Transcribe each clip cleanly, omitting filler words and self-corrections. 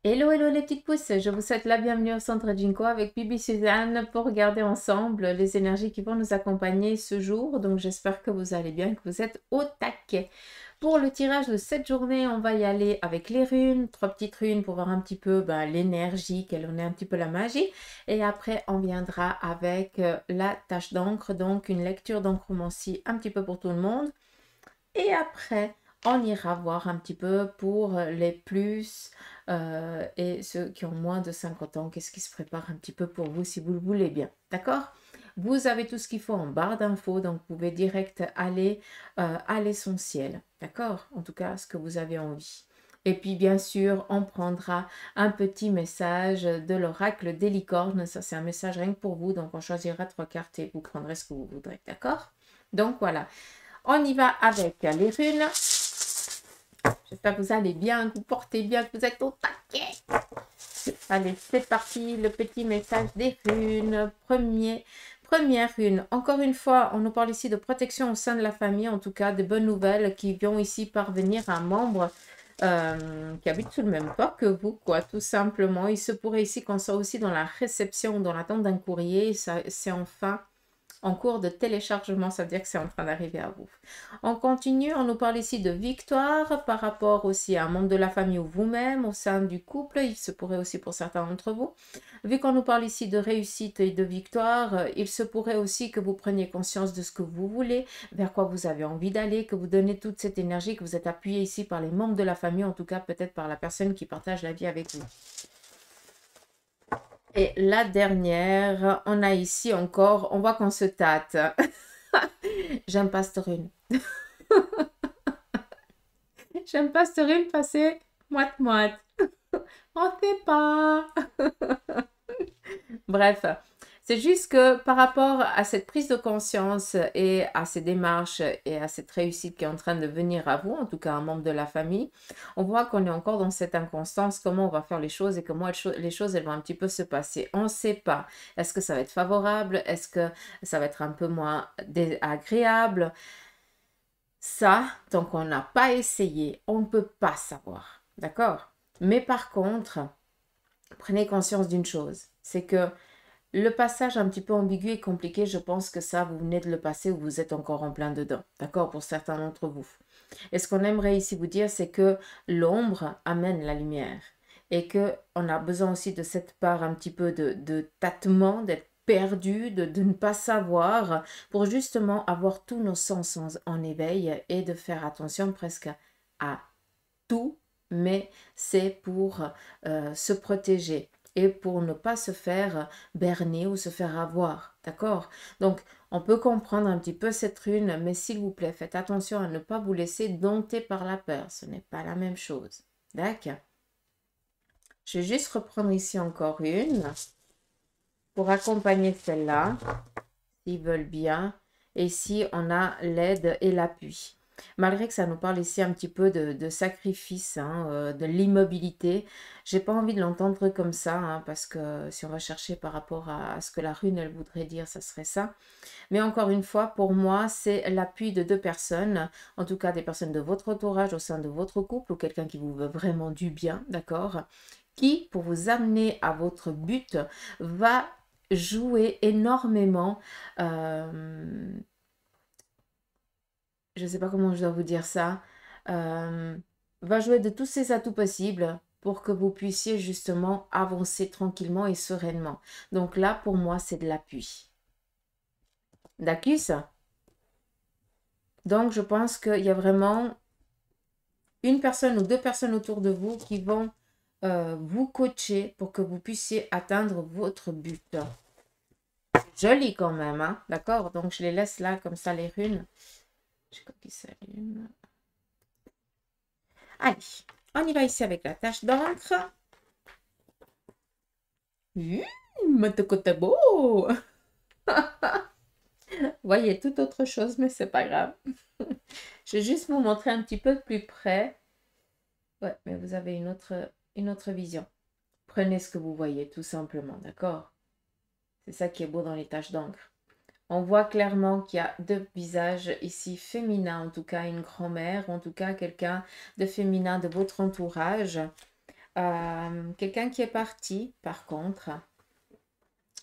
Hello, hello les petites pousses, je vous souhaite la bienvenue au centre Jinko avec Bibi Suzanne pour regarder ensemble les énergies qui vont nous accompagner ce jour. Donc j'espère que vous allez bien, que vous êtes au taquet. Pour le tirage de cette journée, on va y aller avec les runes, 3 petites runes pour voir un petit peu l'énergie, quelle en est un petit peu la magie. Et après, on viendra avec la tâche d'encre, donc une lecture d'encromancie un petit peu pour tout le monde. Et après, on ira voir un petit peu pour les plus et ceux qui ont moins de 50 ans, qu'est-ce qui se prépare un petit peu pour vous si vous le voulez bien. D'accord? Vous avez tout ce qu'il faut en barre d'infos, donc vous pouvez direct aller à l'essentiel. D'accord? En tout cas, ce que vous avez envie. Et puis, bien sûr, on prendra un petit message de l'oracle des licornes. Ça, c'est un message rien que pour vous. Donc, on choisira 3 cartes et vous prendrez ce que vous voudrez. D'accord? Donc, voilà. On y va avec les runes. J'espère que vous allez bien, que vous portez bien, que vous êtes au taquet. Allez, c'est parti, le petit message des runes. Première rune. Encore une fois, on nous parle ici de protection au sein de la famille, en tout cas, des bonnes nouvelles qui vont ici parvenir à un membre qui habite sous le même toit que vous, quoi, tout simplement. Il se pourrait ici qu'on soit aussi dans la réception, dans l'attente d'un courrier. C'est enfin en cours de téléchargement, ça veut dire que c'est en train d'arriver à vous. On continue, on nous parle ici de victoire par rapport aussi à un membre de la famille ou vous-même, au sein du couple, il se pourrait aussi pour certains d'entre vous. Vu qu'on nous parle ici de réussite et de victoire, il se pourrait aussi que vous preniez conscience de ce que vous voulez, vers quoi vous avez envie d'aller, que vous donnez toute cette énergie, que vous êtes appuyé ici par les membres de la famille, en tout cas peut-être par la personne qui partage la vie avec vous. Et la dernière, on a ici encore, on voit qu'on se tâte. J'aime pas cette rune. J'aime pas cette rune passer moite-moite. On sait pas. Bref, c'est juste que par rapport à cette prise de conscience et à ces démarches et à cette réussite qui est en train de venir à vous, en tout cas un membre de la famille, on voit qu'on est encore dans cette inconstance, comment on va faire les choses et comment les choses elles vont un petit peu se passer. On ne sait pas. Est-ce que ça va être favorable? Est-ce que ça va être un peu moins agréable? Ça, tant qu'on n'a pas essayé, on ne peut pas savoir. D'accord? Mais par contre, prenez conscience d'une chose, c'est que le passage un petit peu ambigu et compliqué, je pense que ça, vous venez de le passer ou vous êtes encore en plein dedans. D'accord? Pour certains d'entre vous. Et ce qu'on aimerait ici vous dire, c'est que l'ombre amène la lumière. Et qu'on a besoin aussi de cette part un petit peu de tâtement, d'être perdu, de ne pas savoir, pour justement avoir tous nos sens en éveil et de faire attention presque à tout, mais c'est pour se protéger et pour ne pas se faire berner ou se faire avoir. D'accord? Donc, on peut comprendre un petit peu cette rune, mais s'il vous plaît, faites attention à ne pas vous laisser dompter par la peur. Ce n'est pas la même chose. D'accord? Je vais juste reprendre ici encore une pour accompagner celle-là, s'ils veulent bien. Et ici, on a l'aide et l'appui. Malgré que ça nous parle ici un petit peu de sacrifice, hein, de l'immobilité, j'ai pas envie de l'entendre comme ça, hein, parce que si on va chercher par rapport à ce que la rune, elle voudrait dire, ça serait ça. Mais encore une fois, pour moi, c'est l'appui de 2 personnes, en tout cas des personnes de votre entourage au sein de votre couple ou quelqu'un qui vous veut vraiment du bien, d'accord? Qui, pour vous amener à votre but, va jouer énormément. Je ne sais pas comment je dois vous dire ça. euh, Va jouer de tous ses atouts possibles pour que vous puissiez justement avancer tranquillement et sereinement. Donc là, pour moi, c'est de l'appui. D'accord? Donc, je pense qu'il y a vraiment une personne ou 2 personnes autour de vous qui vont vous coacher pour que vous puissiez atteindre votre but. Joli quand même, hein? D'accord? Donc, je les laisse là, comme ça, les runes. Je crois qu'ils s'allument. Allez, on y va ici avec la tache d'encre. Matokotabo! Vous voyez, tout autre chose, mais c'est pas grave. Je vais juste vous montrer un petit peu plus près. Ouais, mais vous avez une autre vision. Prenez ce que vous voyez, tout simplement, d'accord? C'est ça qui est beau dans les taches d'encre. On voit clairement qu'il y a 2 visages ici féminins, en tout cas une grand-mère, en tout cas quelqu'un de féminin de votre entourage, Quelqu'un qui est parti, par contre.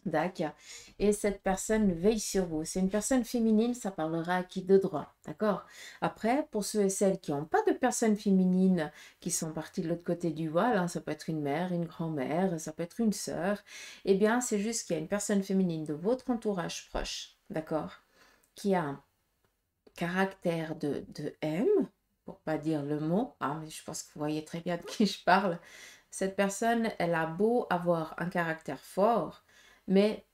D'accord. Et cette personne veille sur vous. C'est une personne féminine, ça parlera à qui de droit. D'accord. Après, pour ceux et celles qui n'ont pas de personnes féminines qui sont parties de l'autre côté du voile, hein, ça peut être une mère, une grand-mère, ça peut être une sœur, eh bien, c'est juste qu'il y a une personne féminine de votre entourage proche, d'accord, qui a un caractère de M, pour pas dire le mot, hein, mais je pense que vous voyez très bien de qui je parle. Cette personne, elle a beau avoir un caractère fort, mais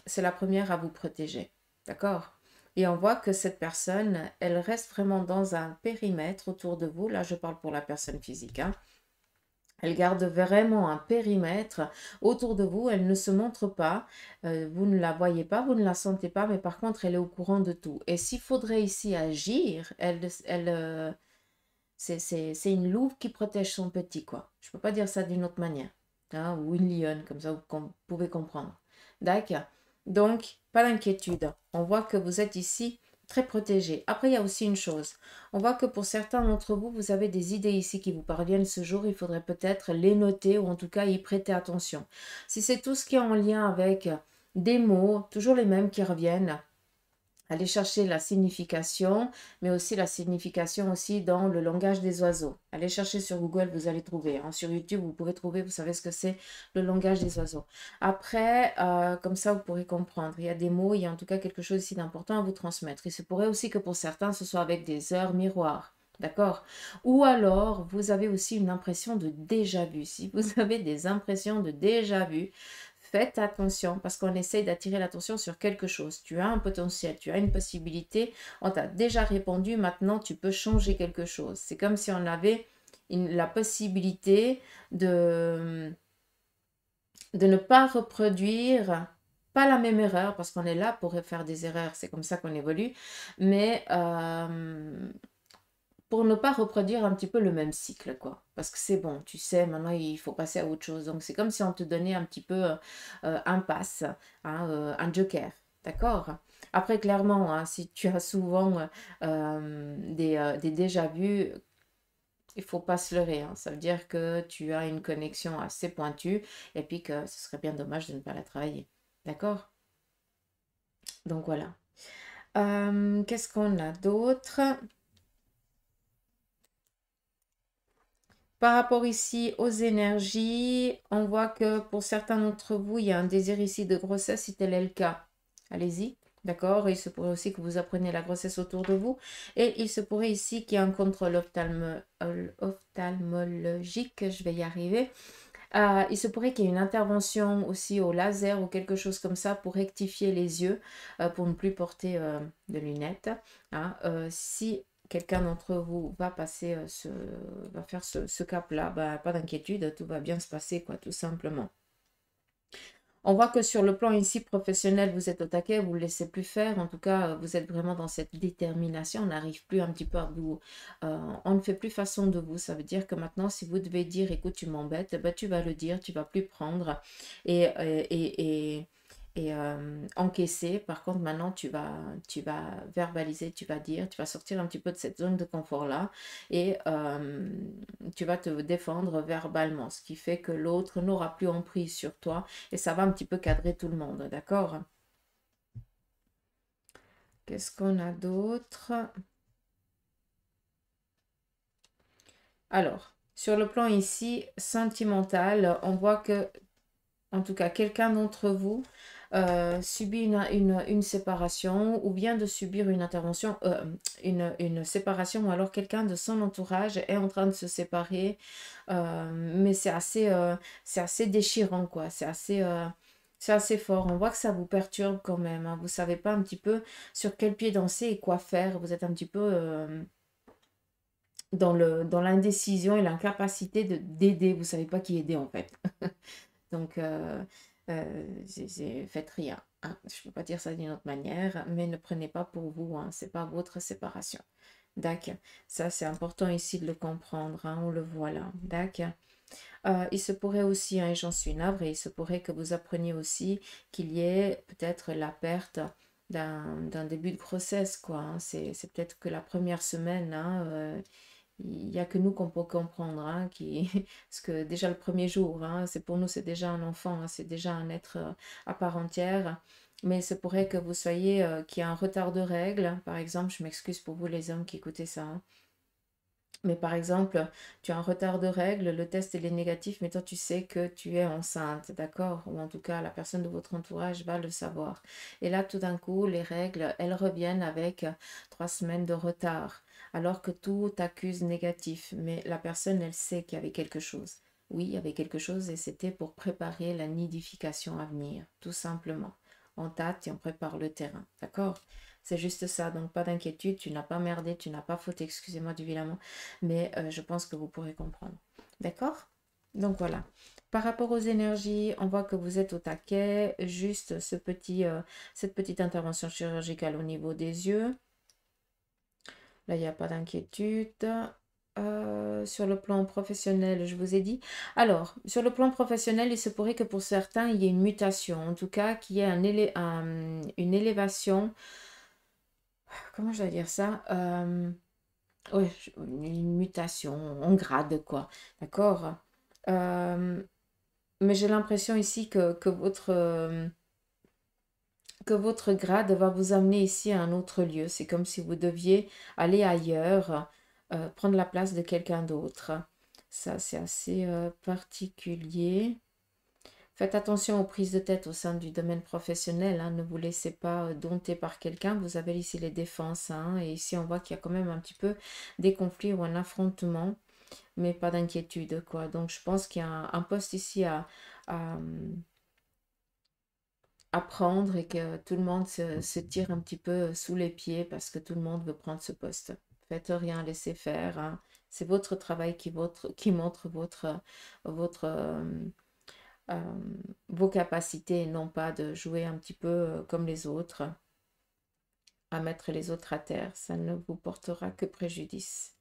c'est la première à vous protéger. D'accord? Et on voit que cette personne, elle reste vraiment dans un périmètre autour de vous. Là, je parle pour la personne physique, hein. Elle garde vraiment un périmètre autour de vous. Elle ne se montre pas. Vous ne la voyez pas, vous ne la sentez pas, mais par contre, elle est au courant de tout. Et s'il faudrait ici agir, c'est une louve qui protège son petit, quoi. Je ne peux pas dire ça d'une autre manière, hein, ou une lionne, comme ça vous pouvez comprendre. D'accord. Donc, pas d'inquiétude. On voit que vous êtes ici très protégé. Après, il y a aussi une chose. On voit que pour certains d'entre vous, vous avez des idées ici qui vous parviennent ce jour. Il faudrait peut-être les noter ou en tout cas y prêter attention. Si c'est tout ce qui est en lien avec des mots, toujours les mêmes qui reviennent, aller chercher la signification, mais aussi la signification aussi dans le langage des oiseaux. Allez chercher sur Google, vous allez trouver, hein. Sur YouTube, vous pouvez trouver, vous savez ce que c'est le langage des oiseaux. Après, comme ça, vous pourrez comprendre. Il y a des mots, il y a en tout cas quelque chose ici d'important à vous transmettre. Il se pourrait aussi que pour certains, ce soit avec des heures miroirs. D'accord? Ou alors, vous avez aussi une impression de déjà vu. Si vous avez des impressions de déjà vu, faites attention parce qu'on essaye d'attirer l'attention sur quelque chose. Tu as un potentiel, tu as une possibilité, on t'a déjà répondu, maintenant tu peux changer quelque chose. C'est comme si on avait la possibilité de ne pas reproduire, pas la même erreur, parce qu'on est là pour faire des erreurs, c'est comme ça qu'on évolue, mais pour ne pas reproduire un petit peu le même cycle, quoi. Parce que c'est bon, tu sais, maintenant il faut passer à autre chose. Donc c'est comme si on te donnait un petit peu un pass, hein, un joker, d'accord? Après, clairement, hein, si tu as souvent des déjà-vus, il faut pas se leurrer, hein. Ça veut dire que tu as une connexion assez pointue et puis que ce serait bien dommage de ne pas la travailler, d'accord? Donc voilà. Qu'est-ce qu'on a d'autre? Par rapport ici aux énergies, on voit que pour certains d'entre vous, il y a un désir ici de grossesse, si tel est le cas. Allez-y, d'accord? Il se pourrait aussi que vous appreniez la grossesse autour de vous. Et il se pourrait ici qu'il y ait un contrôle ophtalmologique, je vais y arriver. Il se pourrait qu'il y ait une intervention aussi au laser ou quelque chose comme ça pour rectifier les yeux, pour ne plus porter de lunettes, hein. Si quelqu'un d'entre vous va passer va faire ce cap-là, bah, pas d'inquiétude, tout va bien se passer, quoi, tout simplement. On voit que sur le plan ici professionnel, vous êtes au taquet, vous ne le laissez plus faire. En tout cas, vous êtes vraiment dans cette détermination. On n'arrive plus un petit peu à vous... on ne fait plus façon de vous. Ça veut dire que maintenant, si vous devez dire, écoute, tu m'embêtes, bah, tu vas le dire, tu vas plus prendre. Et encaisser. Par contre, maintenant, tu vas verbaliser, tu vas dire, tu vas sortir un petit peu de cette zone de confort-là et tu vas te défendre verbalement, ce qui fait que l'autre n'aura plus emprise sur toi et ça va un petit peu cadrer tout le monde, d'accord? Qu'est-ce qu'on a d'autre? Alors, sur le plan ici sentimental, on voit que en tout cas, quelqu'un d'entre vous subit une séparation ou vient de subir une intervention, une séparation, ou alors quelqu'un de son entourage est en train de se séparer, mais c'est assez déchirant, quoi. C'est assez fort. On voit que ça vous perturbe quand même, hein. Vous ne savez pas un petit peu sur quel pied danser et quoi faire. Vous êtes un petit peu dans l'indécision et l'incapacité d'aider. Vous ne savez pas qui aider en fait. Donc, faites rien, hein. Je ne peux pas dire ça d'une autre manière, mais ne prenez pas pour vous, hein. Ce n'est pas votre séparation. D'accord. Ça, c'est important ici de le comprendre, hein. On le voit là. D'accord. Il se pourrait aussi, hein, et j'en suis navrée, il se pourrait que vous appreniez aussi qu'il y ait peut-être la perte d'un début de grossesse, quoi, hein. C'est peut-être que la première semaine, hein, Il n'y a que nous qu'on peut comprendre, hein, parce que déjà le premier jour, hein, c'est pour nous, c'est déjà un enfant, hein, c'est déjà un être à part entière. Mais c'est pourrait que vous soyez, qu'il y a un retard de règles. Par exemple, je m'excuse pour vous les hommes qui écoutez ça, hein. Mais par exemple, tu as un retard de règles, le test il est négatif, mais toi tu sais que tu es enceinte, d'accord? Ou en tout cas, la personne de votre entourage va le savoir. Et là, tout d'un coup, les règles, elles reviennent avec 3 semaines de retard, alors que tout accuse négatif. Mais la personne, elle sait qu'il y avait quelque chose. Oui, il y avait quelque chose et c'était pour préparer la nidification à venir, tout simplement. On tâte et on prépare le terrain, d'accord? C'est juste ça, donc pas d'inquiétude, tu n'as pas merdé, tu n'as pas fauté, excusez-moi du vilain mot, mais je pense que vous pourrez comprendre. D'accord? Donc voilà. Par rapport aux énergies, on voit que vous êtes au taquet, juste cette petite intervention chirurgicale au niveau des yeux. Là, il n'y a pas d'inquiétude. Sur le plan professionnel, je vous ai dit. Alors, sur le plan professionnel, il se pourrait que pour certains, il y ait une mutation, en tout cas, qu'il y ait une élévation. Comment je dois dire ça? Ouais, une mutation en grade, quoi. D'accord? Euh, mais j'ai l'impression ici que votre grade va vous amener ici à un autre lieu. C'est comme si vous deviez aller ailleurs, prendre la place de quelqu'un d'autre. Ça, c'est assez particulier. Faites attention aux prises de tête au sein du domaine professionnel, hein. Ne vous laissez pas dompter par quelqu'un. Vous avez ici les défenses, hein. Et ici, on voit qu'il y a quand même un petit peu des conflits ou un affrontement, mais pas d'inquiétude, quoi. Donc, je pense qu'il y a un poste ici à, à prendre et que tout le monde se tire un petit peu sous les pieds parce que tout le monde veut prendre ce poste. Faites rien, laissez faire, hein. C'est votre travail qui montre votre, euh, vos capacités et non pas de jouer un petit peu comme les autres, à mettre les autres à terre. Ça ne vous portera que préjudice.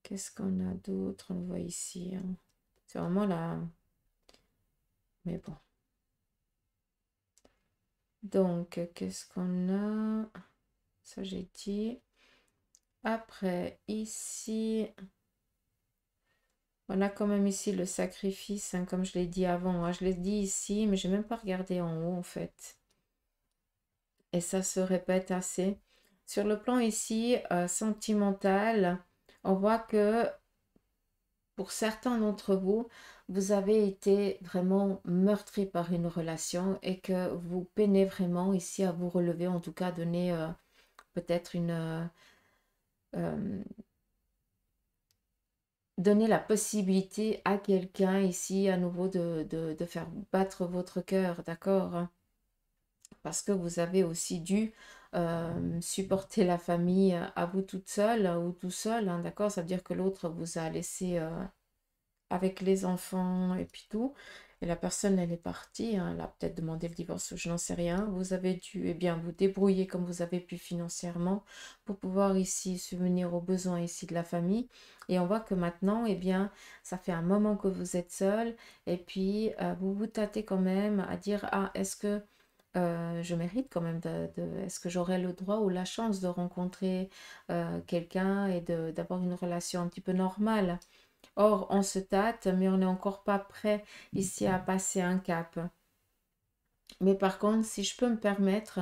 Qu'est-ce qu'on a d'autre? On le voit ici, hein. C'est vraiment là. Mais bon. Donc, qu'est-ce qu'on a? Ça, j'ai dit. Après, ici, on a quand même ici le sacrifice, hein, comme je l'ai dit avant, hein. Je l'ai dit ici, mais je n'ai même pas regardé en haut, en fait. Et ça se répète assez. Sur le plan ici, sentimental, on voit que pour certains d'entre vous, vous avez été vraiment meurtri par une relation et que vous peinez vraiment ici à vous relever, en tout cas donner peut-être euh, donner la possibilité à quelqu'un ici à nouveau de faire battre votre cœur, d'accord? Hein? Parce que vous avez aussi dû supporter la famille à vous toute seule ou tout seul, hein, d'accord? Ça veut dire que l'autre vous a laissé avec les enfants et puis tout. Et la personne, elle est partie, hein, elle a peut-être demandé le divorce, je n'en sais rien. Vous avez dû, eh bien, vous débrouiller comme vous avez pu financièrement pour pouvoir ici subvenir aux besoins ici de la famille. Et on voit que maintenant, eh bien, ça fait un moment que vous êtes seul et puis vous vous tâtez quand même à dire, ah, est-ce que je mérite quand même est-ce que j'aurai le droit ou la chance de rencontrer quelqu'un et d'avoir une relation un petit peu normale? Or, on se tâte, mais on n'est encore pas prêt ici à passer un cap. Mais par contre, si je peux me permettre,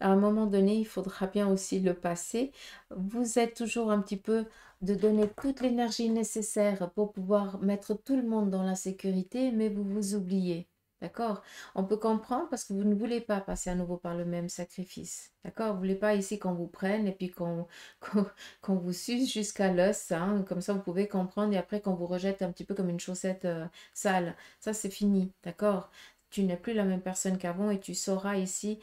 à un moment donné, il faudra bien aussi le passer. Vous êtes toujours un petit peu de donner toute l'énergie nécessaire pour pouvoir mettre tout le monde dans la sécurité, mais vous vous oubliez. D'accord? On peut comprendre parce que vous ne voulez pas passer à nouveau par le même sacrifice. D'accord? Vous ne voulez pas ici qu'on vous prenne et puis qu'on, qu'on vous suce jusqu'à l'os, hein. Comme ça, vous pouvez comprendre et après qu'on vous rejette un petit peu comme une chaussette sale. Ça, c'est fini. D'accord? Tu n'es plus la même personne qu'avant et tu sauras ici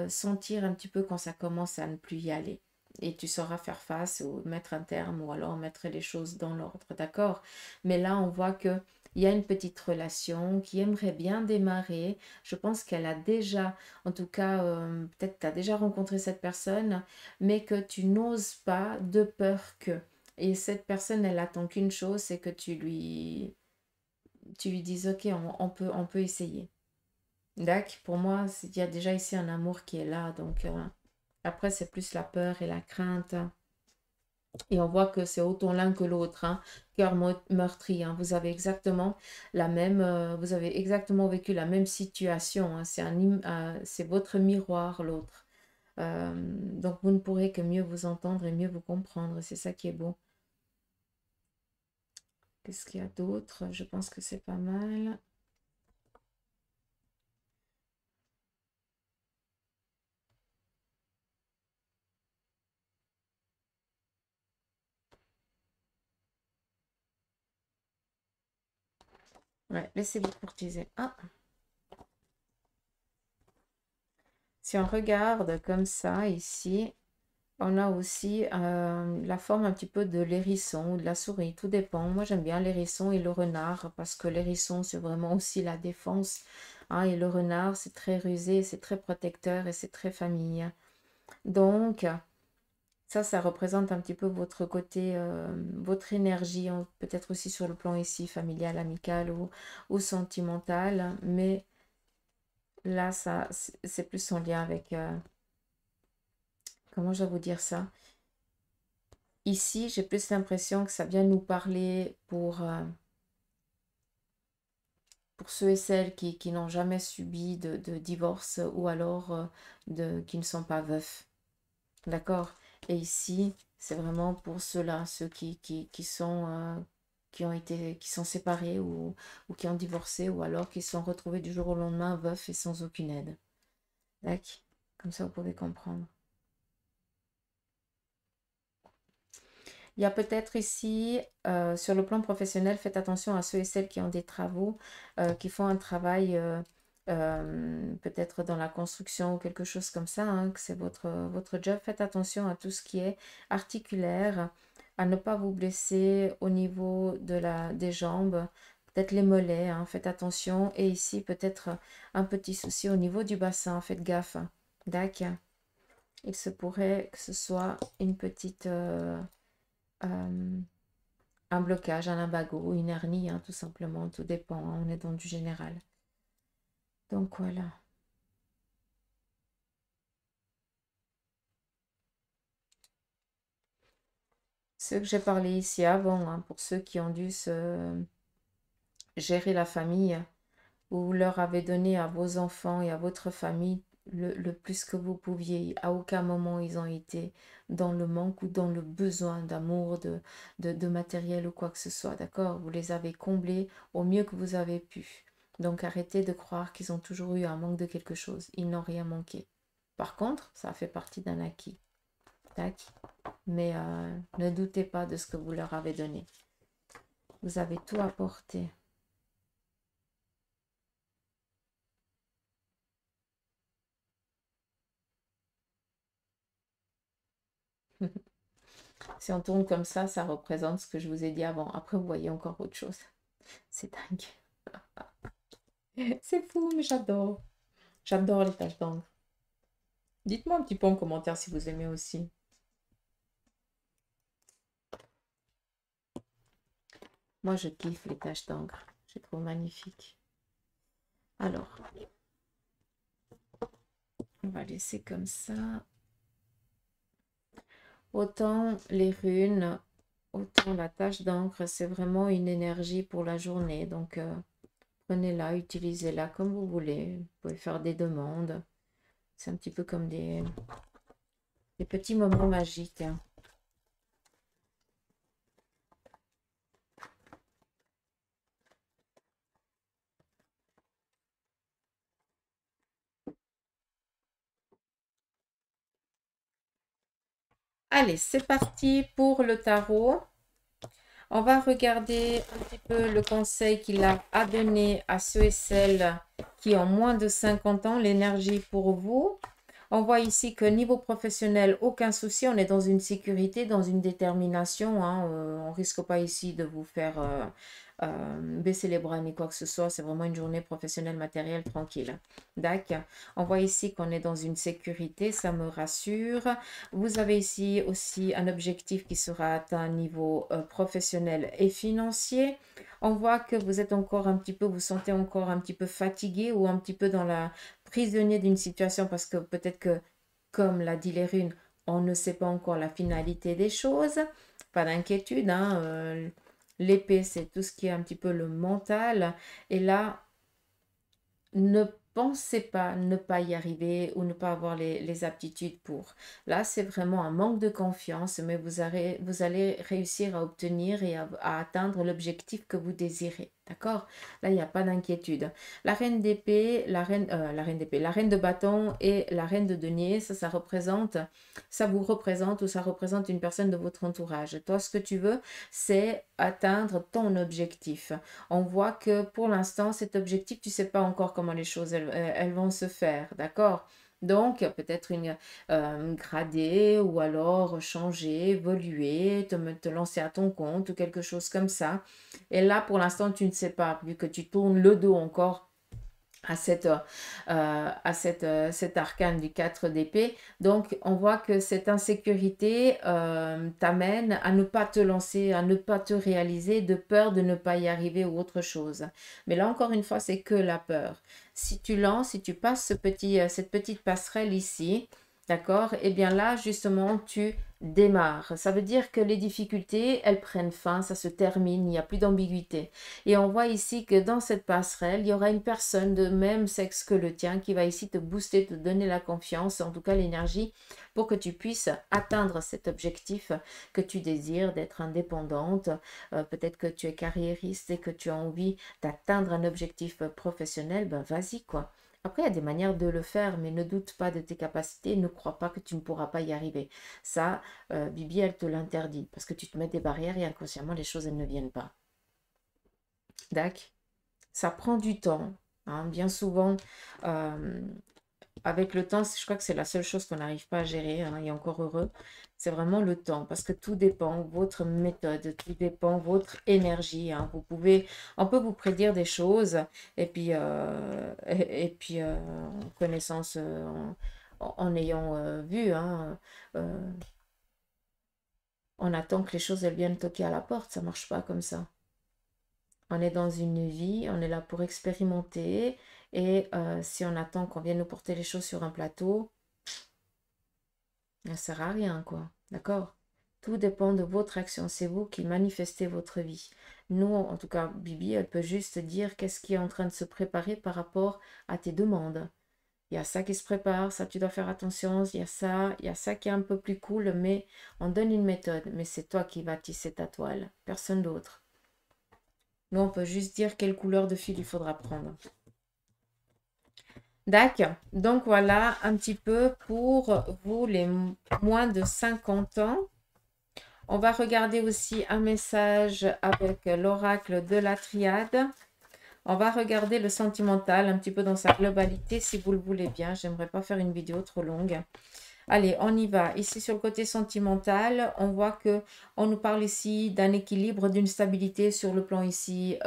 sentir un petit peu quand ça commence à ne plus y aller. Et tu sauras faire face ou mettre un terme ou alors mettre les choses dans l'ordre, d'accord? Mais là, on voit que il y a une petite relation qui aimerait bien démarrer. Je pense qu'elle a déjà, en tout cas, peut-être tu as déjà rencontré cette personne, mais que tu n'oses pas de peur que. Et cette personne, elle attend qu'une chose, c'est que tu lui dises, ok, on peut essayer. D'accord, pour moi, il y a déjà ici un amour qui est là. Donc, après, c'est plus la peur et la crainte. Et on voit que c'est autant l'un que l'autre, hein. Cœur meurtri, hein. Vous avez exactement la même, vous avez exactement vécu la même situation, hein. C'est votre miroir, l'autre. Donc vous ne pourrez que mieux vous entendre et mieux vous comprendre. C'est ça qui est beau. Qu'est-ce qu'il y a d'autre? Je pense que c'est pas mal. Ouais, laissez-vous courtiser. Ah, si on regarde comme ça ici, on a aussi la forme un petit peu de l'hérisson ou de la souris, tout dépend. Moi, j'aime bien l'hérisson et le renard parce que l'hérisson, c'est vraiment aussi la défense, hein, et le renard, c'est très rusé, c'est très protecteur et c'est très famille. Donc, ça représente un petit peu votre côté, votre énergie, peut-être aussi sur le plan ici, familial, amical ou sentimental. Mais là, ça, c'est plus en lien avec, comment je vais vous dire ça? Ici, j'ai plus l'impression que ça vient nous parler pour ceux et celles qui n'ont jamais subi de divorce ou alors qui ne sont pas veufs. D'accord? Et ici, c'est vraiment pour ceux-là, ceux qui sont, qui sont séparés ou qui ont divorcé ou alors qui se sont retrouvés du jour au lendemain veufs et sans aucune aide. D'accord? Comme ça, vous pouvez comprendre. Il y a peut-être ici, sur le plan professionnel, faites attention à ceux et celles qui ont des travaux, qui font un travail peut-être dans la construction ou quelque chose comme ça, hein, que c'est votre job. Faites attention à tout ce qui est articulaire, à ne pas vous blesser au niveau des jambes, peut-être les mollets, hein, faites attention. Et ici, peut-être un petit souci au niveau du bassin, faites gaffe. D'accord. Il se pourrait que ce soit une petite... un blocage, un lumbago, une hernie, hein, tout simplement, tout dépend, hein, on est dans du général. Donc voilà. Ce que j'ai parlé ici avant, hein, pour ceux qui ont dû se gérer la famille, vous leur avez donné à vos enfants et à votre famille le plus que vous pouviez. À aucun moment ils ont été dans le manque ou dans le besoin d'amour, de matériel ou quoi que ce soit. D'accord? Vous les avez comblés au mieux que vous avez pu. Donc arrêtez de croire qu'ils ont toujours eu un manque de quelque chose. Ils n'ont rien manqué. Par contre, ça fait partie d'un acquis. Tac. Mais ne doutez pas de ce que vous leur avez donné. Vous avez tout apporté. Si on tourne comme ça représente ce que je vous ai dit avant. Après, vous voyez encore autre chose. C'est dingue. C'est fou, mais j'adore. J'adore les taches d'encre. Dites-moi un petit peu en commentaire si vous aimez aussi. Moi, je kiffe les taches d'encre. Je les trouve magnifiques. Alors, on va laisser comme ça. Autant les runes, autant la tache d'encre, c'est vraiment une énergie pour la journée. Donc, prenez-la, utilisez-la comme vous voulez. Vous pouvez faire des demandes. C'est un petit peu comme des petits moments magiques, hein. Allez, c'est parti pour le tarot. On va regarder un petit peu le conseil qu'il a à donner à ceux et celles qui ont moins de 50 ans, l'énergie pour vous. On voit ici que niveau professionnel, aucun souci, on est dans une sécurité, dans une détermination, hein. On ne risque pas ici de vous faire baisser les bras ni quoi que ce soit. C'est vraiment une journée professionnelle, matérielle, tranquille. D'accord. On voit ici qu'on est dans une sécurité, ça me rassure. Vous avez ici aussi un objectif qui sera atteint au niveau professionnel et financier. On voit que vous êtes encore un petit peu, vous sentez encore un petit peu fatigué ou un petit peu dans la prisonnier d'une situation parce que peut-être que, comme l'a dit les runes, on ne sait pas encore la finalité des choses. Pas d'inquiétude, hein, l'épée, c'est tout ce qui est un petit peu le mental. Et là, ne pensez pas ne pas y arriver ou ne pas avoir les aptitudes pour. Là, c'est vraiment un manque de confiance, mais vous allez réussir à obtenir et à atteindre l'objectif que vous désirez. D'accord? Là, il n'y a pas d'inquiétude. La reine d'épée, la reine d'épée, la reine de bâton et la reine de denier, ça vous représente ou ça représente une personne de votre entourage. Toi, ce que tu veux, c'est atteindre ton objectif. On voit que pour l'instant, cet objectif, tu ne sais pas encore comment les choses elles vont se faire, d'accord? Donc, peut-être une grader ou alors changer, évoluer, te lancer à ton compte ou quelque chose comme ça. Et là, pour l'instant, tu ne sais pas, vu que tu tournes le dos encore cet arcane du 4 d'épée. Donc, on voit que cette insécurité t'amène à ne pas te lancer, à ne pas te réaliser, de peur de ne pas y arriver ou autre chose. Mais là, encore une fois, c'est que la peur. Si tu lances, si tu passes cette petite passerelle ici, d'accord, et bien là, justement, tu démarres. Ça veut dire que les difficultés, elles prennent fin, ça se termine, il n'y a plus d'ambiguïté. Et on voit ici que dans cette passerelle, il y aura une personne de même sexe que le tien qui va ici te booster, te donner la confiance, en tout cas l'énergie, pour que tu puisses atteindre cet objectif que tu désires, d'être indépendante. Peut-être que tu es carriériste et que tu as envie d'atteindre un objectif professionnel, ben vas-y quoi. Après, il y a des manières de le faire, mais ne doute pas de tes capacités, ne crois pas que tu ne pourras pas y arriver. Ça, Bibi, elle te l'interdit, parce que tu te mets des barrières et inconsciemment, les choses, elles ne viennent pas. D'accord? Ça prend du temps, hein. Bien souvent, avec le temps, je crois que c'est la seule chose qu'on n'arrive pas à gérer, hein, et encore heureux, c'est vraiment le temps, parce que tout dépend, votre méthode, tout dépend, votre énergie, hein. On peut vous prédire des choses, et puis, en connaissance, en ayant vu, hein, euh, on attend que les choses elles viennent toquer à la porte, ça marche pas comme ça. On est dans une vie, on est là pour expérimenter. Et si on attend qu'on vienne nous porter les choses sur un plateau, ça ne sert à rien, quoi. D'accord? Tout dépend de votre action. C'est vous qui manifestez votre vie. Nous, en tout cas, Bibi, elle peut juste dire qu'est-ce qui est en train de se préparer par rapport à tes demandes. Il y a ça qui se prépare, ça tu dois faire attention, il y a ça qui est un peu plus cool, mais on donne une méthode. Mais c'est toi qui vas tisser ta toile, personne d'autre. Nous, on peut juste dire quelle couleur de fil il faudra prendre. D'accord. Donc voilà un petit peu pour vous les moins de 50 ans. On va regarder aussi un message avec l'oracle de la triade. On va regarder le sentimental un petit peu dans sa globalité si vous le voulez bien. J'aimerais pas faire une vidéo trop longue. Allez, on y va. Ici, sur le côté sentimental, on voit que on nous parle ici d'un équilibre, d'une stabilité sur le plan ici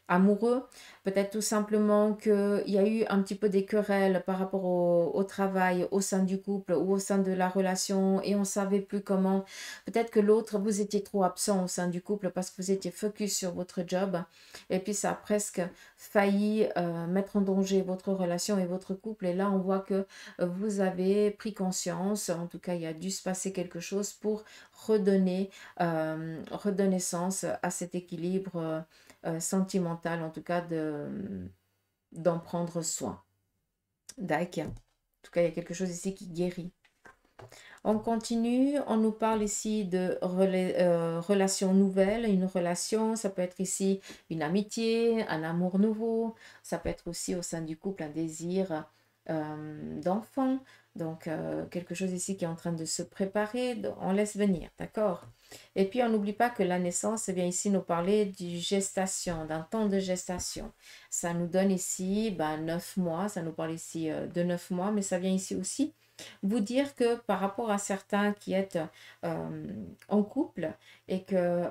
amoureux. Peut-être tout simplement qu'il y a eu un petit peu des querelles par rapport au travail, au sein du couple ou au sein de la relation et on ne savait plus comment. Peut-être que l'autre, vous étiez trop absent au sein du couple parce que vous étiez focus sur votre job et puis ça a presque failli mettre en danger votre relation et votre couple. Et là, on voit que vous avez pris conscience, en tout cas il y a dû se passer quelque chose pour redonner, redonner sens à cet équilibre sentimental, en tout cas d'en prendre soin. D'accord. En tout cas, il y a quelque chose ici qui guérit. On continue, on nous parle ici de relations nouvelles, une relation, ça peut être ici une amitié, un amour nouveau, ça peut être aussi au sein du couple un désir d'enfant, donc quelque chose ici qui est en train de se préparer, on laisse venir, d'accord? Et puis on n'oublie pas que la naissance, eh bien ici nous parler du gestation, d'un temps de gestation. Ça nous donne ici 9 mois, ça nous parle ici de 9 mois, mais ça vient ici aussi vous dire que par rapport à certains qui êtes en couple et que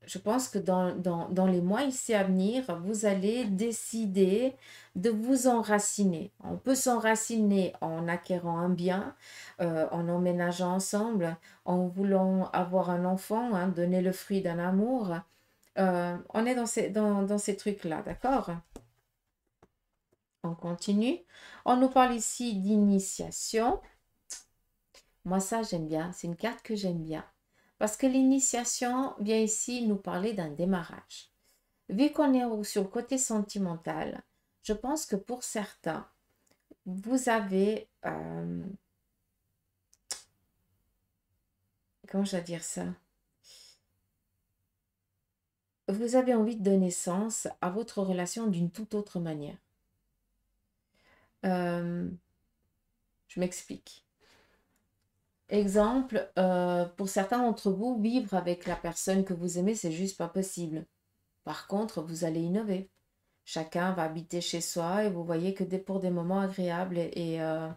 je pense que dans les mois ici à venir, vous allez décider de vous enraciner. On peut s'enraciner en acquérant un bien, en emménageant ensemble, en voulant avoir un enfant, hein, donner le fruit d'un amour. On est dans ces trucs-là, d'accord? On continue. On nous parle ici d'initiation. Moi, ça, j'aime bien. C'est une carte que j'aime bien. Parce que l'initiation vient ici nous parler d'un démarrage. Vu qu'on est sur le côté sentimental, je pense que pour certains, vous avez, comment je vais dire ça? Vous avez envie de donner sens à votre relation d'une toute autre manière. Euh, je m'explique. Exemple, pour certains d'entre vous, vivre avec la personne que vous aimez, c'est juste pas possible. Par contre, vous allez innover. Chacun va habiter chez soi et vous voyez que pour des moments agréables et, euh,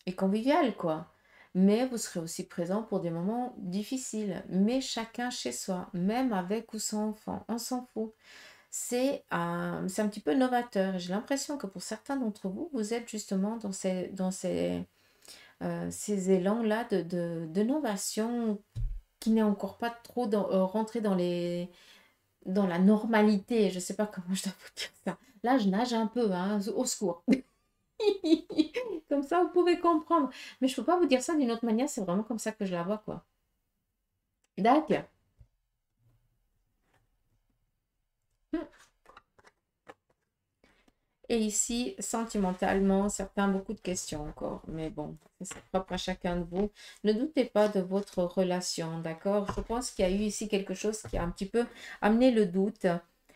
et convivial, quoi. Mais vous serez aussi présent pour des moments difficiles. Mais chacun chez soi, même avec ou sans enfant, on s'en fout. C'est un petit peu novateur. J'ai l'impression que pour certains d'entre vous, vous êtes justement ces élans-là de novation qui n'est encore pas trop rentré dans la normalité. Je ne sais pas comment je dois vous dire ça. Là, je nage un peu, hein, au secours. Comme ça, vous pouvez comprendre. Mais je ne peux pas vous dire ça d'une autre manière, c'est vraiment comme ça que je la vois, quoi. D'accord. Et ici, sentimentalement, certains, beaucoup de questions encore. Mais bon, c'est propre à chacun de vous. Ne doutez pas de votre relation, d'accord? Je pense qu'il y a eu ici quelque chose qui a un petit peu amené le doute.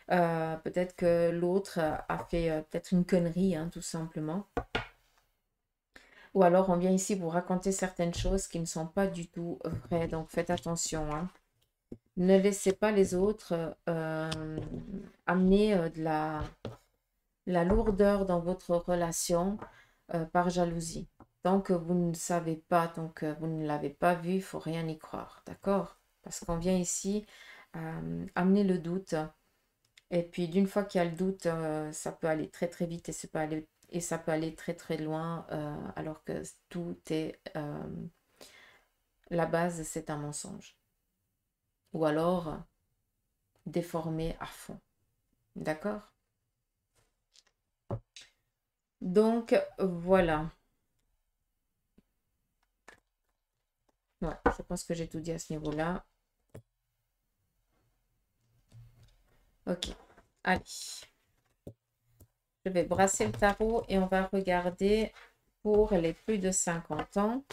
Peut-être que l'autre a fait peut-être une connerie, hein, tout simplement. Ou alors on vient ici vous raconter certaines choses qui ne sont pas du tout vraies. Donc faites attention, hein. Ne laissez pas les autres amener de la lourdeur dans votre relation par jalousie. Tant que vous ne savez pas, tant que vous ne l'avez pas vu, il ne faut rien y croire, d'accord? Parce qu'on vient ici amener le doute. Et puis d'une fois qu'il y a le doute, ça peut aller très très vite et ça peut aller très très loin, alors que tout est... la base, c'est un mensonge. Ou alors déformé à fond. D'accord? Donc voilà. Ouais, je pense que j'ai tout dit à ce niveau-là. Ok. Allez. Je vais brasser le tarot et on va regarder pour les plus de 50 ans.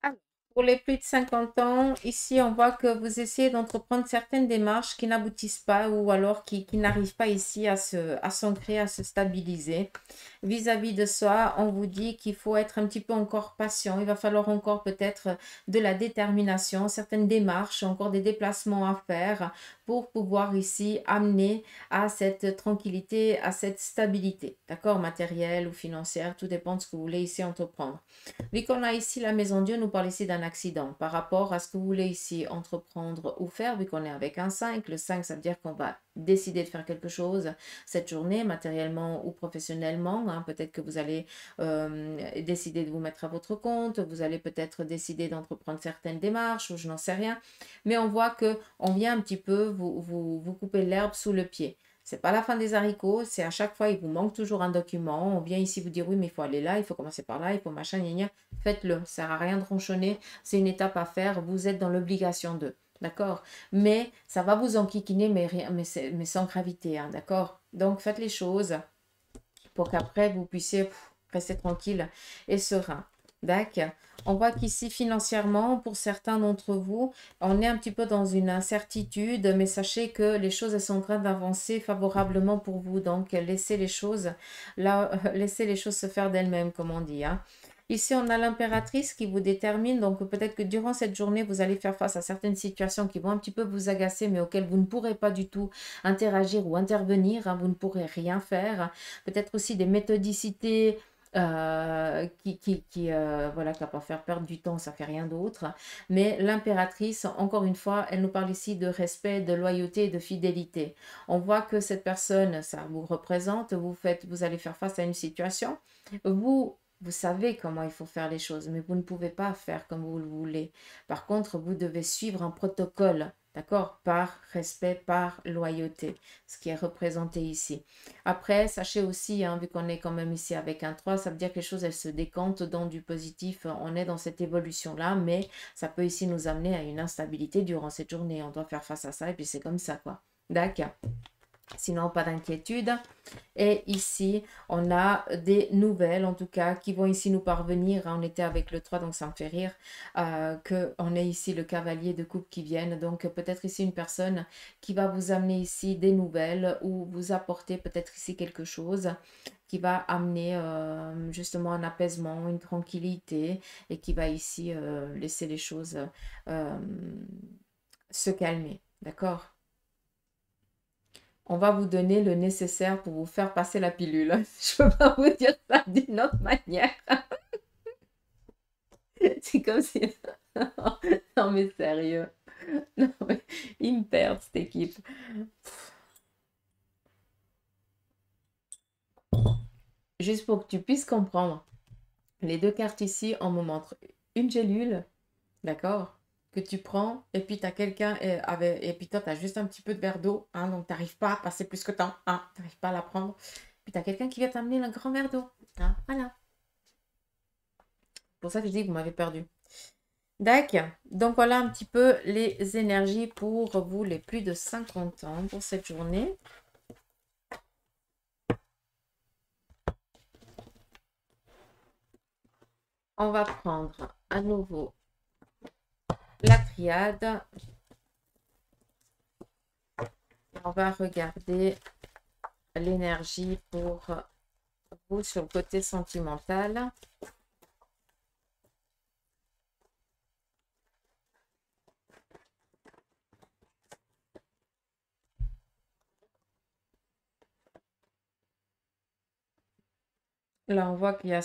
Alors, pour les plus de 50 ans, ici, on voit que vous essayez d'entreprendre certaines démarches qui n'aboutissent pas ou alors qui n'arrivent pas ici à s'ancrer, à se stabiliser. Vis-à-vis de soi, on vous dit qu'il faut être un petit peu encore patient. Il va falloir encore peut-être de la détermination, certaines démarches, encore des déplacements à faire pour pouvoir ici amener à cette tranquillité, à cette stabilité, d'accord, matérielle ou financière, tout dépend de ce que vous voulez ici entreprendre. Vu qu'on a ici la maison Dieu, nous parle ici d'un accident par rapport à ce que vous voulez ici entreprendre ou faire, vu qu'on est avec un 5. Le 5, ça veut dire qu'on va décider de faire quelque chose cette journée, matériellement ou professionnellement, hein. Peut-être que vous allez décider de vous mettre à votre compte, vous allez peut-être décider d'entreprendre certaines démarches, ou je n'en sais rien. Mais on voit que on vient un petit peu vous couper l'herbe sous le pied. C'est pas la fin des haricots, c'est à chaque fois, il vous manque toujours un document. On vient ici vous dire oui, mais il faut aller là, il faut commencer par là, il faut machin, gna gna. Faites-le, ça sert à rien de ronchonner, c'est une étape à faire, vous êtes dans l'obligation de. D'accord? Mais ça va vous enquiquiner, mais sans gravité, hein, d'accord? Donc faites les choses pour qu'après vous puissiez rester tranquille et serein. D'accord? On voit qu'ici, financièrement, pour certains d'entre vous, on est un petit peu dans une incertitude, mais sachez que les choses, elles sont en train d'avancer favorablement pour vous. Donc, laissez les choses, là, laissez les choses se faire d'elles-mêmes, comme on dit, hein. Ici, on a l'impératrice qui vous détermine. Donc, peut-être que durant cette journée, vous allez faire face à certaines situations qui vont un petit peu vous agacer, mais auxquelles vous ne pourrez pas du tout interagir ou intervenir. Hein, vous ne pourrez rien faire. Peut-être aussi des méthodicités voilà, qui va pas faire perdre du temps, ça fait rien d'autre. Mais l'impératrice, encore une fois, elle nous parle ici de respect, de loyauté et de fidélité. On voit que cette personne, ça vous représente, vous allez faire face à une situation. Vous savez comment il faut faire les choses, mais vous ne pouvez pas faire comme vous le voulez. Par contre, vous devez suivre un protocole, d'accord? Par respect, par loyauté, ce qui est représenté ici. Après, sachez aussi, hein, vu qu'on est quand même ici avec un 3, ça veut dire que les choses, elles se décantent dans du positif. On est dans cette évolution-là, mais ça peut ici nous amener à une instabilité durant cette journée. On doit faire face à ça et puis c'est comme ça, quoi. D'accord? Sinon, pas d'inquiétude. Et ici, on a des nouvelles, en tout cas, qui vont ici nous parvenir. On était avec le 3, donc ça me fait rire qu'on ait ici le cavalier de coupe qui vienne. Donc, peut-être ici une personne qui va vous amener ici des nouvelles ou vous apporter peut-être ici quelque chose qui va amener justement un apaisement, une tranquillité et qui va ici laisser les choses euh, se calmer. D'accord? On va vous donner le nécessaire pour vous faire passer la pilule. Je ne peux pas vous dire ça d'une autre manière. C'est comme si... Non mais sérieux. Non, mais ils me perdent cette équipe. Juste pour que tu puisses comprendre. Les deux cartes ici, on me montre une gélule, d'accord, que tu prends, et puis tu as quelqu'un, et puis toi, tu as juste un petit peu de verre d'eau, hein, donc tu n'arrives pas à passer plus que temps, hein, tu n'arrives pas à la prendre. Puis tu as quelqu'un qui vient t'amener un grand verre d'eau. Hein, voilà. C'est pour ça que je dis que vous m'avez perdu. D'accord. Donc voilà un petit peu les énergies pour vous, les plus de 50 ans pour cette journée. On va prendre à nouveau la triade. On va regarder l'énergie pour vous sur le côté sentimental. Là, on voit qu'il y a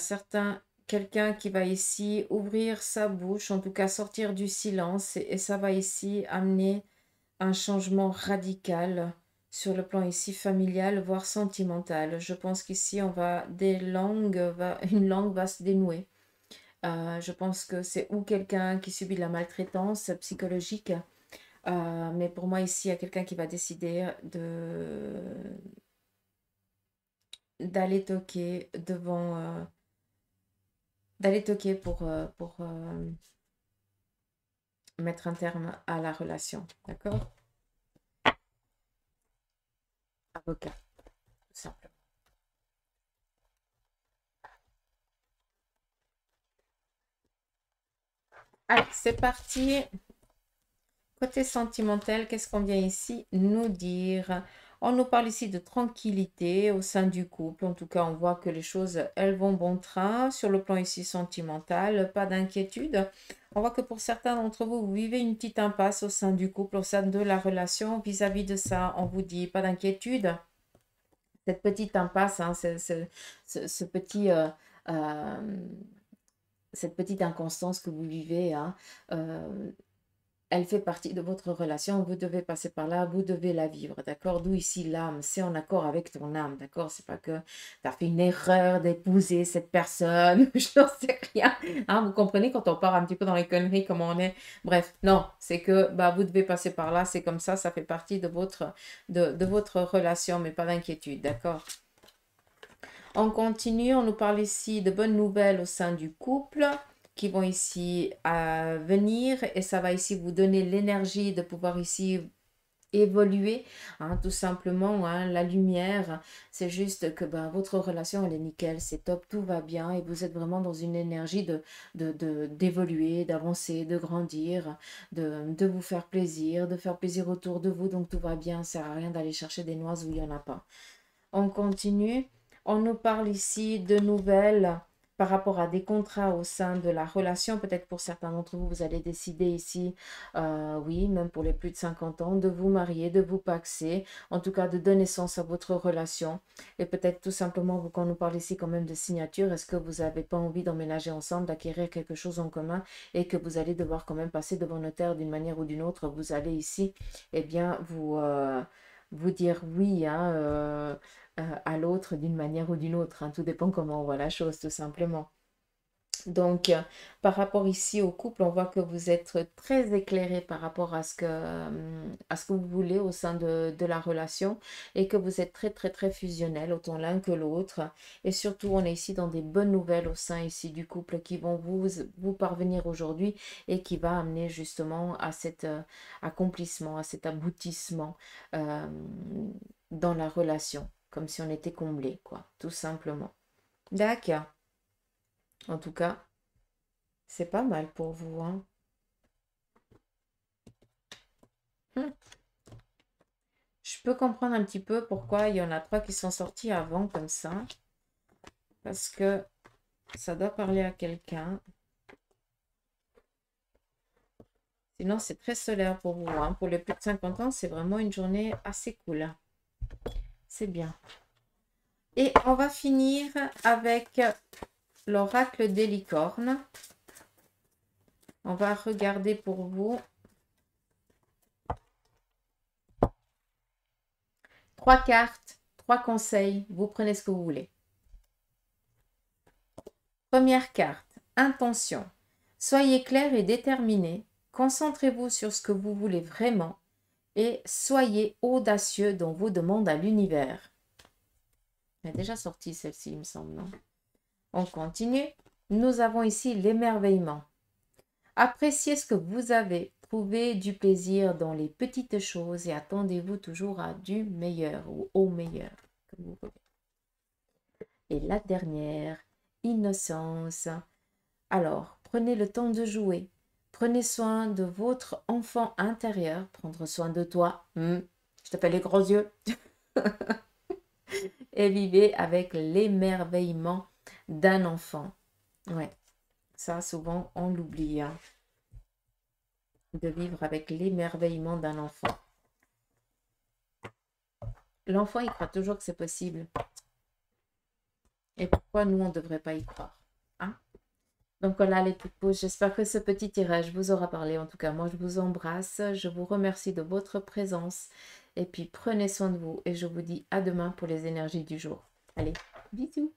quelqu'un qui va ici ouvrir sa bouche, en tout cas sortir du silence, et ça va ici amener un changement radical sur le plan ici familial, voire sentimental. Je pense qu'ici, une langue va se dénouer. Je pense que c'est ou quelqu'un qui subit de la maltraitance psychologique, mais pour moi ici, il y a quelqu'un qui va décider d'aller toquer pour mettre un terme à la relation. D'accord? Avocat, tout simplement. Allez, c'est parti. Côté sentimental, qu'est-ce qu'on vient ici nous dire? On nous parle ici de tranquillité au sein du couple. En tout cas, on voit que les choses, elles vont bon train. Sur le plan ici sentimental, pas d'inquiétude. On voit que pour certains d'entre vous, vous vivez une petite impasse au sein du couple, au sein de la relation. Vis-à-vis de ça, on vous dit pas d'inquiétude. Cette petite impasse, hein, ce petit... cette petite inconstance que vous vivez, hein, elle fait partie de votre relation, vous devez passer par là, vous devez la vivre, d'accord? D'où ici l'âme, c'est en accord avec ton âme, d'accord? C'est pas que tu as fait une erreur d'épouser cette personne, je n'en sais rien. Hein, vous comprenez quand on part un petit peu dans les conneries, comment on est? Bref, non, c'est que bah, vous devez passer par là, c'est comme ça fait partie de votre relation, mais pas d'inquiétude, d'accord? On continue, on nous parle ici de bonnes nouvelles au sein du couple qui vont ici venir et ça va ici vous donner l'énergie de pouvoir ici évoluer, hein, tout simplement, hein, la lumière, c'est juste que ben, votre relation elle est nickel, c'est top, tout va bien et vous êtes vraiment dans une énergie d'évoluer, d'avancer, de grandir, de vous faire plaisir, de faire plaisir autour de vous, donc tout va bien, ça sert à rien d'aller chercher des noises où il n'y en a pas. On continue. On nous parle ici de nouvelles par rapport à des contrats au sein de la relation. Peut-être pour certains d'entre vous, vous allez décider ici, oui, même pour les plus de 50 ans, de vous marier, de vous paxer, en tout cas de donner sens à votre relation. Et peut-être tout simplement, quand on nous parle ici quand même de signature, est-ce que vous n'avez pas envie d'emménager ensemble, d'acquérir quelque chose en commun et que vous allez devoir quand même passer devant notaire d'une manière ou d'une autre. Vous allez ici, eh bien, vous dire oui, hein, à l'autre d'une manière ou d'une autre, hein. Tout dépend comment on voit la chose, tout simplement. Donc, par rapport ici au couple, on voit que vous êtes très éclairé par rapport à ce que vous voulez au sein de la relation et que vous êtes très, très, très fusionnel, autant l'un que l'autre. Et surtout, on est ici dans des bonnes nouvelles au sein ici du couple qui vont vous parvenir aujourd'hui et qui va amener justement à cet accomplissement, à cet aboutissement euh, dans la relation, comme si on était comblé, quoi, tout simplement. D'accord. En tout cas, c'est pas mal pour vous, hein. Hmm. Je peux comprendre un petit peu pourquoi il y en a trois qui sont sortis avant comme ça. Parce que ça doit parler à quelqu'un. Sinon, c'est très solaire pour vous, hein. Pour les plus de 50 ans, c'est vraiment une journée assez cool. C'est bien. Et on va finir avec l'oracle des licornes. On va regarder pour vous. 3 cartes, 3 conseils. Vous prenez ce que vous voulez. Première carte, intention. Soyez clair et déterminé. Concentrez-vous sur ce que vous voulez vraiment et soyez audacieux dans vos demandes à l'univers. Elle est déjà sortie celle-ci, il me semble, non? On continue. Nous avons ici l'émerveillement. Appréciez ce que vous avez. Trouvez du plaisir dans les petites choses et attendez-vous toujours à du meilleur ou au meilleur, comme vous voulez. Et la dernière, innocence. Alors, prenez le temps de jouer. Prenez soin de votre enfant intérieur. Prendre soin de toi. Je t'appelle les gros yeux. Et vivez avec l'émerveillement d'un enfant. Ouais, ça souvent on l'oublie, hein, de vivre avec l'émerveillement d'un enfant. L'enfant, il croit toujours que c'est possible. Et pourquoi nous, on ne devrait pas y croire, hein? Donc voilà les petites pauses, j'espère que ce petit tirage vous aura parlé. En tout cas, moi je vous embrasse, je vous remercie de votre présence et puis prenez soin de vous et je vous dis à demain pour les énergies du jour. Allez, bisous!